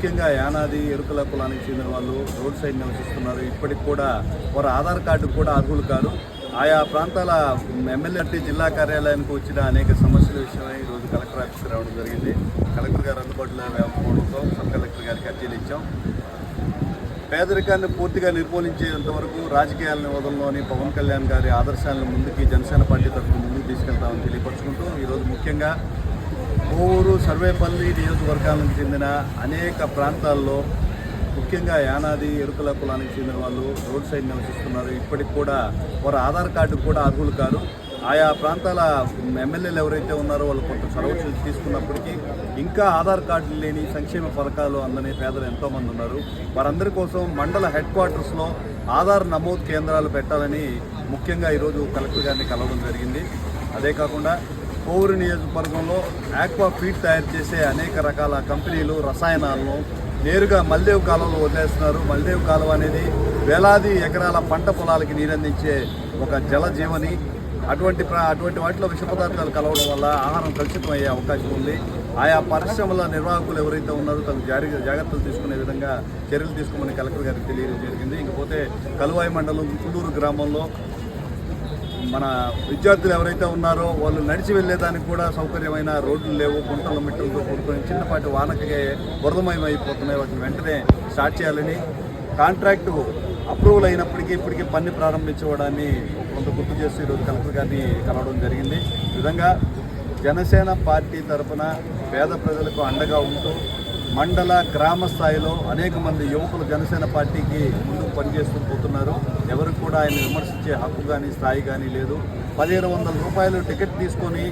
ముఖ్యంగా యానాది ఎరుకల కులానికి చెందిన వాళ్ళు రోడ్ సైడ్ నివసిస్తున్నారు. ఇప్పటికి కూడా వారు ఆధార్ కార్డుకు కూడా అర్హులు కాదు. ఆయా ప్రాంతాల ఎమ్మెల్యే జిల్లా కార్యాలయానికి వచ్చిన అనేక సమస్యల విషయమై ఈరోజు కలెక్టర్ ఆఫీస్కి రావడం జరిగింది. కలెక్టర్ గారు అందుబాటులో లేకపోవడంతో సబ్ కలెక్టర్ గారికి అర్జీలు ఇచ్చాం. పేదరికాన్ని పూర్తిగా నిర్మూలించేంత వరకు రాజకీయాలను వదలలోని పవన్ కళ్యాణ్ గారి ఆదర్శాలను ముందుకి జనసేన పార్టీ తరఫున ముందుకు తీసుకెళ్తామని తెలియపరుచుకుంటూ ఈరోజు ముఖ్యంగా కోవూరు సర్వేపల్లి నియోజకవర్గాలకు చెందిన అనేక ప్రాంతాల్లో ముఖ్యంగా యానాది ఎరుకల కులానికి చెందిన వాళ్ళు రోడ్ సైడ్ నివసిస్తున్నారు. ఇప్పటికి కూడా వారు ఆధార్ కార్డుకు కూడా అర్హులు కాదు. ఆయా ప్రాంతాల ఎమ్మెల్యేలు ఎవరైతే ఉన్నారో వాళ్ళు కొంత చొరవ తీసుకున్నప్పటికీ ఇంకా ఆధార్ కార్డులు లేని సంక్షేమ పథకాలు అందని పేదలు ఎంతోమంది ఉన్నారు. వారందరి కోసం మండల హెడ్ క్వార్టర్స్లో ఆధార్ నమోదు కేంద్రాలు పెట్టాలని ముఖ్యంగా ఈరోజు కలెక్టర్ గారిని కలవడం జరిగింది. అదే కాకుండా కోవూరు నియోజకవర్గంలో ఆక్వా ఫీడ్ తయారు చేసే అనేక రకాల కంపెనీలు రసాయనాలను నేరుగా మల్దేవ్ కాలువలో వదిలేస్తున్నారు. మల్దేవ్ కాలువ అనేది వేలాది ఎకరాల పంట పొలాలకి నీరందించే ఒక జలజీవని. అటువంటి వాటిలో విష పదార్థాలు కలవడం వల్ల ఆహారం కలుషితం అయ్యే అవకాశం ఉంది. ఆయా పరిశ్రమల నిర్వాహకులు ఎవరైతే ఉన్నారో తగు జాగ్రత్తలు తీసుకునే విధంగా చర్యలు తీసుకోమని కలెక్టర్ గారికి తెలియడం జరిగింది. ఇకపోతే కలువాయి మండలం కుండూరు గ్రామంలో మన విద్యార్థులు ఎవరైతే ఉన్నారో వాళ్ళు నడిచి వెళ్ళేదానికి కూడా సౌకర్యమైన రోడ్లు లేవు. గుంటల మిట్టలతో కూడుకొని చిన్నపాటి వానకే వరదమయం అయిపోతున్నాయి. వాటిని వెంటనే స్టార్ట్ చేయాలని, కాంట్రాక్టు అప్రూవల్ అయినప్పటికీ ఇప్పటికీ పని ప్రారంభించుకోవడాన్ని కొంత గుర్తు చేస్తూ ఈరోజు కలెక్టర్ గారిని కలవడం జరిగింది. ఈ విధంగా జనసేన పార్టీ తరఫున పేద ప్రజలకు అండగా ఉంటూ మండల గ్రామ స్థాయిలో అనేక మంది యువకులు జనసేన పార్టీకి ముందుకు పనిచేస్తూ పోతున్నారు. ఎవరికి కూడా ఆయన విమర్శించే హక్కు కానీ స్థాయి కానీ లేదు. 1500 రూపాయలు టికెట్ తీసుకొని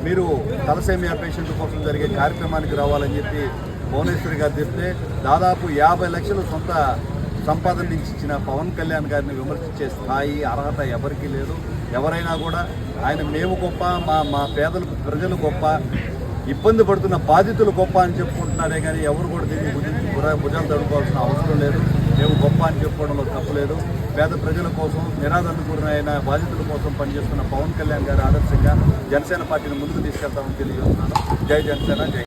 మీరు తలసేమియా పేషెంట్ కోసం జరిగే కార్యక్రమానికి రావాలని చెప్పి భువనేశ్వరి గారు చెప్తే దాదాపు 50 లక్షలు సొంత సంపాదన నుంచి ఇచ్చిన పవన్ కళ్యాణ్ గారిని విమర్శించే స్థాయి అర్హత ఎవరికీ లేదు. ఎవరైనా కూడా ఆయన మేము గొప్ప, మా పేదలు ప్రజలు గొప్ప, ఇబ్బంది పడుతున్న బాధితులు గొప్ప అని చెప్పుకుంటున్నారే కానీ ఎవరు కూడా దీన్ని భుజాలు తడుకోవాల్సిన అవసరం లేదు. మేము గొప్ప అని చెప్పుకోవడంలో తప్పులేదు. పేద ప్రజల కోసం, నిరాదరణకూరిన బాధితుల కోసం పనిచేస్తున్న పవన్ కళ్యాణ్ గారి ఆదర్శంగా జనసేన పార్టీని ముందుకు తీసుకెళ్తామని తెలియజేస్తున్నాను. జై జనసేన, జై